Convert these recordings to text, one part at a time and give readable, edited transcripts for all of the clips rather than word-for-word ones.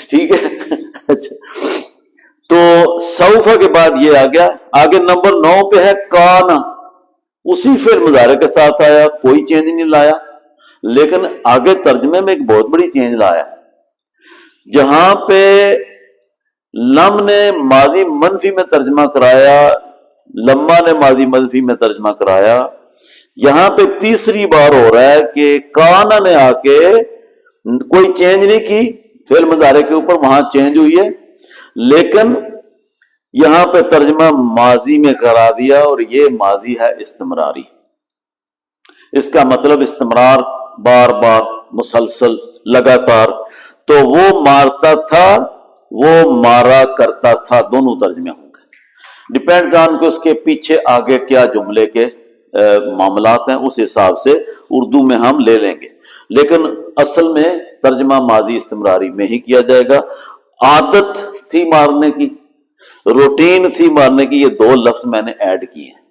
ٹھیک ہے. اچھا تو سوفا کے بعد یہ آ گیا. آگے نمبر 9 پہ ہے کانا، اسی فعل مضارع کے ساتھ آیا، کوئی چینج نہیں لایا. لیکن آگے ترجمے میں ایک بہت بڑی چینج لایا. جہاں پہ لم نے ماضی منفی میں ترجمہ کرایا، لما نے ماضی منفی میں ترجمہ کرایا، یہاں پہ تیسری بار ہو رہا ہے کہ کانا نے آ کے کوئی چینج نہیں کی فعل مضارع کے اوپر، وہاں چینج ہوئی ہے، لیکن یہاں پہ ترجمہ ماضی میں کرا دیا، اور یہ ماضی ہے استمراری. اس کا مطلب استمرار، بار بار، مسلسل، لگاتار. تو وہ مارتا تھا، وہ مارا کرتا تھا، دونوں ترجمے ہوں گے. ڈپینڈ آن کہ اس کے پیچھے آگے کیا جملے کے معاملات ہیں، اس حساب سے اردو میں ہم لے لیں گے. لیکن اصل میں ترجمہ ماضی استمراری میں ہی کیا جائے گا. عادت تھی مارنے کی، روٹین تھی مارنے کی، یہ 2 لفظ میں نے ایڈ کیے ہیں.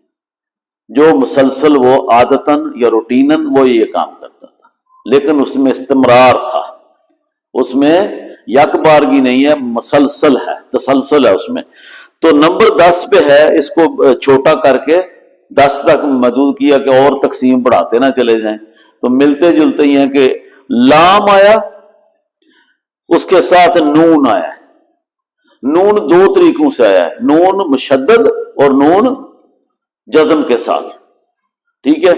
جو مسلسل وہ عادتاً یا روٹیناً وہ یہ کام کرتا تھا، لیکن اس میں استمرار تھا، اس میں یک بارگی نہیں ہے، مسلسل ہے، تسلسل ہے اس میں. تو نمبر 10 پہ ہے، اس کو چھوٹا کر کے 10 تک محدود کیا کہ اور تقسیم بڑھاتے نہ چلے جائیں. تو ملتے جلتے ہی ہیں کہ لام آیا، اس کے ساتھ نون آیا. نون 2 طریقوں سے آیا ہے، نون مشدد اور نون جزم کے ساتھ. ٹھیک ہے،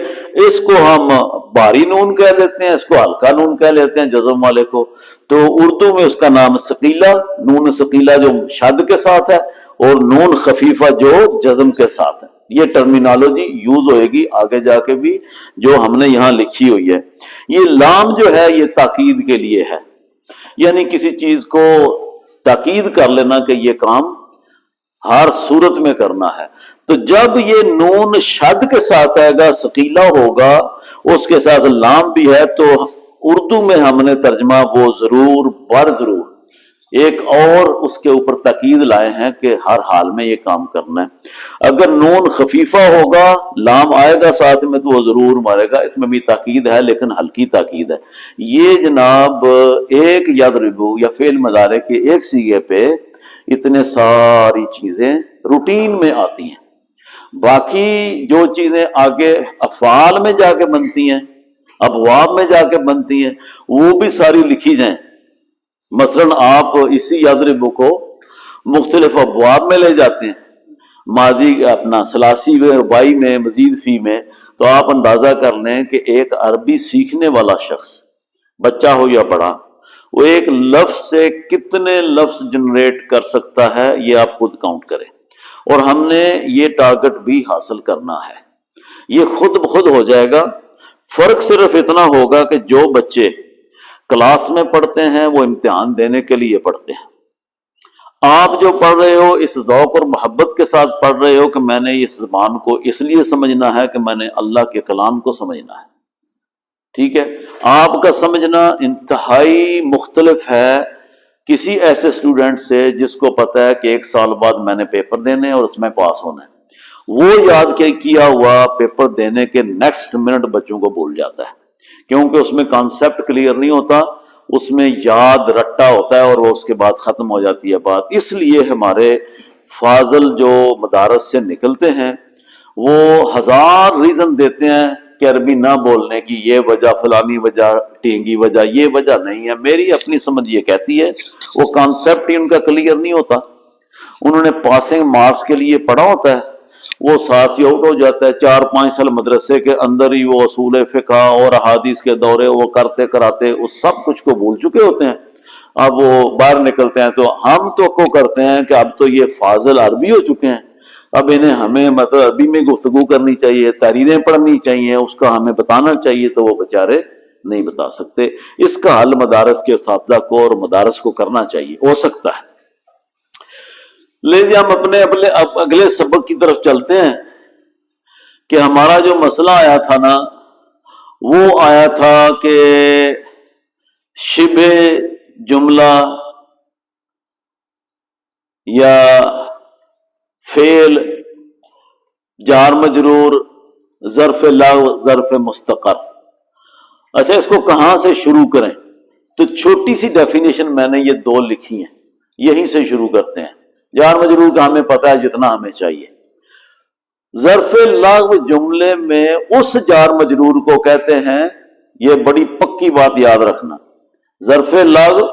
اس کو ہم بھاری نون کہہ دیتے ہیں، اس کو ہلکا نون کہہ لیتے ہیں جزم والے کو. تو اردو میں اس کا نام ثقیلہ، نون ثقیلہ جو شد کے ساتھ ہے، اور نون خفیفہ جو جزم کے ساتھ ہے. یہ ٹرمینالوجی یوز ہوئے گی آگے جا کے بھی جو ہم نے یہاں لکھی ہوئی ہے. یہ لام جو ہے یہ تاکید کے لیے ہے، یعنی کسی چیز کو تاکید کر لینا کہ یہ کام ہر صورت میں کرنا ہے. تو جب یہ نون شد کے ساتھ آئے گا، ثقیلہ ہوگا، اس کے ساتھ لام بھی ہے، تو اردو میں ہم نے ترجمہ وہ ضرور بر ضرور ایک اور اس کے اوپر تاکید لائے ہیں کہ ہر حال میں یہ کام کرنا ہے. اگر نون خفیفہ ہوگا، لام آئے گا ساتھ میں، تو وہ ضرور مارے گا. اس میں بھی تاکید ہے لیکن ہلکی تاکید ہے. یہ جناب ایک یضربو یا فعل مضارع کے ایک صیغے پہ اتنے ساری چیزیں روٹین میں آتی ہیں. باقی جو چیزیں آگے افعال میں جا کے بنتی ہیں، ابواب میں جا کے بنتی ہیں، وہ بھی ساری لکھی جائیں. مثلا آپ اسی یضربو کو مختلف ابواب میں لے جاتے ہیں، ماضی اپنا ثلاثی میں، رباعی میں، مزید فی میں، تو آپ اندازہ کر لیں کہ ایک عربی سیکھنے والا شخص، بچہ ہو یا بڑا، وہ ایک لفظ سے کتنے لفظ جنریٹ کر سکتا ہے، یہ آپ خود کاؤنٹ کریں. اور ہم نے یہ ٹارگٹ بھی حاصل کرنا ہے. یہ خود بخود ہو جائے گا. فرق صرف اتنا ہوگا کہ جو بچے کلاس میں پڑھتے ہیں وہ امتحان دینے کے لیے پڑھتے ہیں. آپ جو پڑھ رہے ہو اس ذوق اور محبت کے ساتھ پڑھ رہے ہو کہ میں نے اس زبان کو اس لیے سمجھنا ہے کہ میں نے اللہ کے کلام کو سمجھنا ہے. ٹھیک ہے، آپ کا سمجھنا انتہائی مختلف ہے کسی ایسے اسٹوڈنٹ سے جس کو پتا ہے کہ 1 سال بعد میں نے پیپر دینے اور اس میں پاس ہونا ہے. وہ یاد کیا ہوا پیپر دینے کے نیکسٹ منٹ بچوں کو بھول جاتا ہے، کیونکہ اس میں کانسیپٹ کلیئر نہیں ہوتا، اس میں یاد رٹا ہوتا ہے اور وہ اس کے بعد ختم ہو جاتی ہے بات. اس لیے ہمارے فاضل جو مدارس سے نکلتے ہیں وہ 1000 ریزن دیتے ہیں کہ عربی نہ بولنے کی، یہ وجہ، فلانی وجہ، ٹینگی وجہ. یہ وجہ نہیں ہے، میری اپنی سمجھ یہ کہتی ہے وہ کانسیپٹ ہی ان کا کلیئر نہیں ہوتا. انہوں نے پاسنگ مارکس کے لیے پڑھا ہوتا ہے، وہ ساتھ ہی آؤٹ ہو جاتا ہے. 4-5 سال مدرسے کے اندر ہی وہ اصول فقہ اور احادیث کے دورے وہ کرتے کراتے اس سب کچھ کو بھول چکے ہوتے ہیں. اب وہ باہر نکلتے ہیں تو ہم تو کو کرتے ہیں کہ اب تو یہ فاضل عربی ہو چکے ہیں، اب انہیں ہمیں مطلب عربی میں گفتگو کرنی چاہیے، تحریریں پڑھنی چاہیے، اس کا ہمیں بتانا چاہیے، تو وہ بیچارے نہیں بتا سکتے. اس کا حل مدارس کے اساتذہ کو اور مدارس کو کرنا چاہیے، ہو سکتا ہے. لیکن ہم اپنے اگلے سبق کی طرف چلتے ہیں کہ ہمارا جو مسئلہ آیا تھا نا، وہ آیا تھا کہ شبہ جملہ یا فعل جار مجرور، ظرف لغو، ظرف مستقر. اچھا، اس کو کہاں سے شروع کریں؟ تو چھوٹی سی ڈیفینیشن میں نے یہ دو لکھی ہیں، یہیں سے شروع کرتے ہیں۔ جار مجرور کا ہمیں پتہ ہے جتنا ہمیں چاہیے۔ ظرف لغو جملے میں اس جار مجرور کو کہتے ہیں، یہ بڑی پکی بات یاد رکھنا، ظرف لغو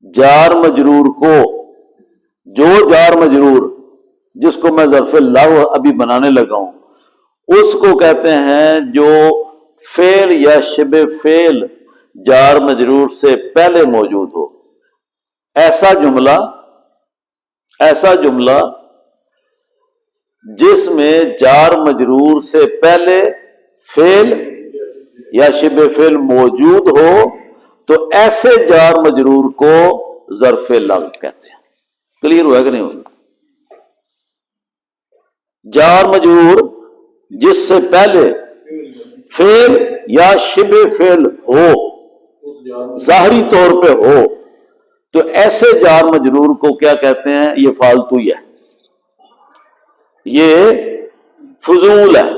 جار مجرور کو، جو جار مجرور جس کو میں ظرف لغو ابھی بنانے لگا ہوں، اس کو کہتے ہیں جو فعل یا شبہ فعل جار مجرور سے پہلے موجود ہو۔ ایسا جملہ جس میں جار مجرور سے پہلے فعل یا شبہ فعل موجود ہو، تو ایسے جار مجرور کو ظرف لغو کہتے ہیں۔ کلیئر ہوا کہ نہیں ہوگا؟ جار مجرور جس سے پہلے فعل یا شبہ فعل ہو، ظاہری طور پہ ہو، تو ایسے جار مجرور کو کیا کہتے ہیں؟ یہ فالتو ہی ہے، یہ فضول ہے۔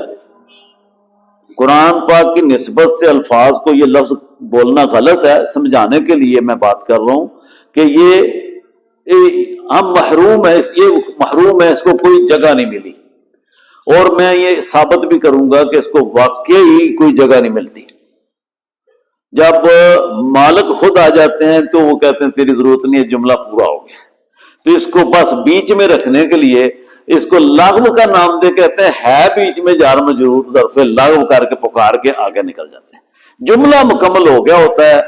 قرآن پاک کی نسبت سے الفاظ کو یہ لفظ بولنا غلط ہے، سمجھانے کے لیے میں بات کر رہا ہوں کہ یہ ہم محروم ہے، یہ محروم ہے، اس کو کوئی جگہ نہیں ملی، اور میں یہ ثابت بھی کروں گا کہ اس کو واقعی کوئی جگہ نہیں ملتی۔ جب مالک خود آ جاتے ہیں تو وہ کہتے ہیں تیری ضرورت نہیں ہے، جملہ پورا ہو گیا، تو اس کو بس بیچ میں رکھنے کے لیے اس کو لغو کا نام دے، کہتے ہیں ہے بیچ میں جار مجرور، ظرف لغو کر کے پکار کے آگے نکل جاتے ہیں۔ جملہ مکمل ہو گیا ہوتا ہے،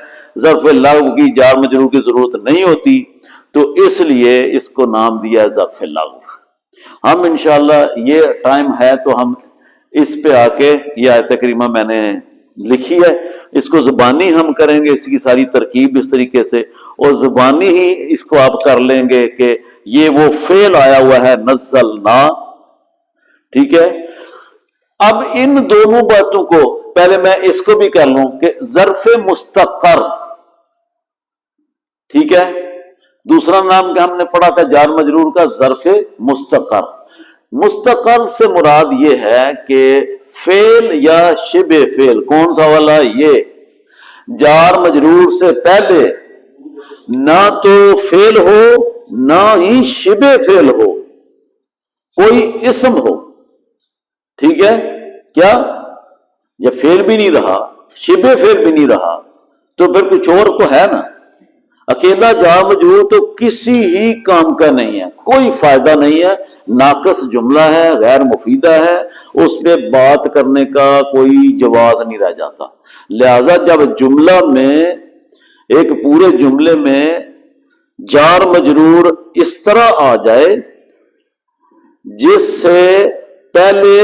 ظرف لغو کی جار مجرور کی ضرورت نہیں ہوتی، تو اس لیے اس کو نام دیا ہے ظرف لغو۔ ہم انشاءاللہ یہ ٹائم ہے تو ہم اس پہ آ کے یہ آیت کریمہ میں نے لکھی ہے، اس کو زبانی ہم کریں گے، اس کی ساری ترکیب اس طریقے سے، اور زبانی ہی اس کو آپ کر لیں گے کہ یہ وہ فعل آیا ہوا ہے نزلنا، ٹھیک ہے۔ اب ان دونوں باتوں کو پہلے میں اس کو بھی کر لوں کہ ظرف مستقر، ٹھیک ہے، دوسرا نام کہ ہم نے پڑھا تھا جار مجرور کا ظرف مستقر۔ مستقر سے مراد یہ ہے کہ فعل یا شبہ فعل، کون سا والا؟ یہ جار مجرور سے پہلے نہ تو فعل ہو نہ ہی شبہ فعل ہو، کوئی اسم ہو، ٹھیک ہے، کیا یہ فعل بھی نہیں رہا شبہ فعل بھی نہیں رہا، تو پھر کچھ اور تو ہے نا۔ اکیلا جار مجرور تو کسی ہی کام کا نہیں ہے، کوئی فائدہ نہیں ہے، ناقص جملہ ہے، غیر مفیدہ ہے، اس پہ بات کرنے کا کوئی جواز نہیں رہ جاتا۔ لہذا جب جملہ میں، ایک پورے جملے میں جار مجرور اس طرح آ جائے جس سے پہلے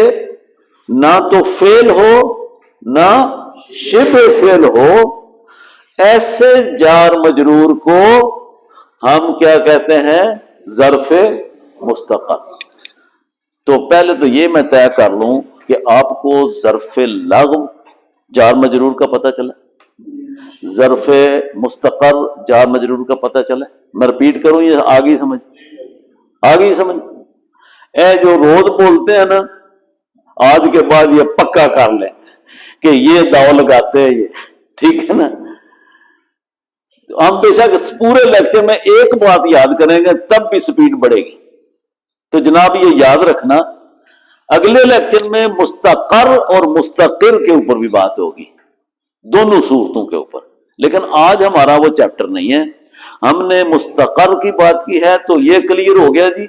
نہ تو فعل ہو نہ شبہ فعل ہو، ایسے جار مجرور کو ہم کیا کہتے ہیں؟ ظرف مستقر۔ تو پہلے تو یہ میں طے کر لوں کہ آپ کو ظرف لغو جار مجرور کا پتہ چلا، ظرف مستقر جار مجرور کا پتہ چلا۔ میں رپیٹ کروں، یہ آگے سمجھ اے جو روز بولتے ہیں نا، آج کے بعد یہ پکا کر لیں کہ یہ داؤ لگاتے ہیں یہ، ٹھیک ہے نا۔ ہم بے شک پورے لیکچر میں ایک بات یاد کریں گے تب بھی سپیڈ بڑھے گی، تو جناب یہ یاد رکھنا، اگلے لیکچر میں مستقر اور مستقر کے اوپر بھی بات ہوگی، دونوں صورتوں کے اوپر، لیکن آج ہمارا وہ چیپٹر نہیں ہے۔ ہم نے مستقر کی بات کی ہے تو یہ کلیئر ہو گیا جی۔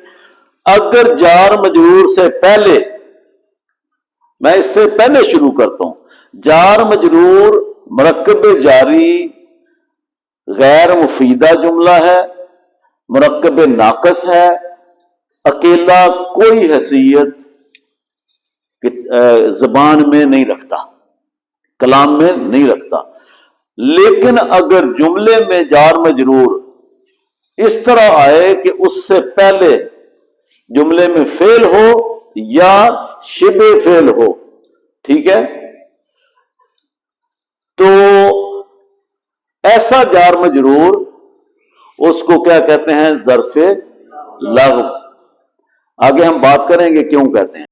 اگر جار مجرور سے پہلے، میں اس سے پہلے شروع کرتا ہوں، جار مجرور مرکب جاری غیر مفیدہ جملہ ہے، مرکب ناقص ہے، اکیلا کوئی حیثیت زبان میں نہیں رکھتا، کلام میں نہیں رکھتا، لیکن اگر جملے میں جار مجرور اس طرح آئے کہ اس سے پہلے جملے میں فعل ہو یا شبہ فعل ہو، ٹھیک ہے، تو ایسا جار مجرور اس کو کیا کہتے ہیں؟ ظرف لغو۔ آگے ہم بات کریں گے کیوں کہتے ہیں۔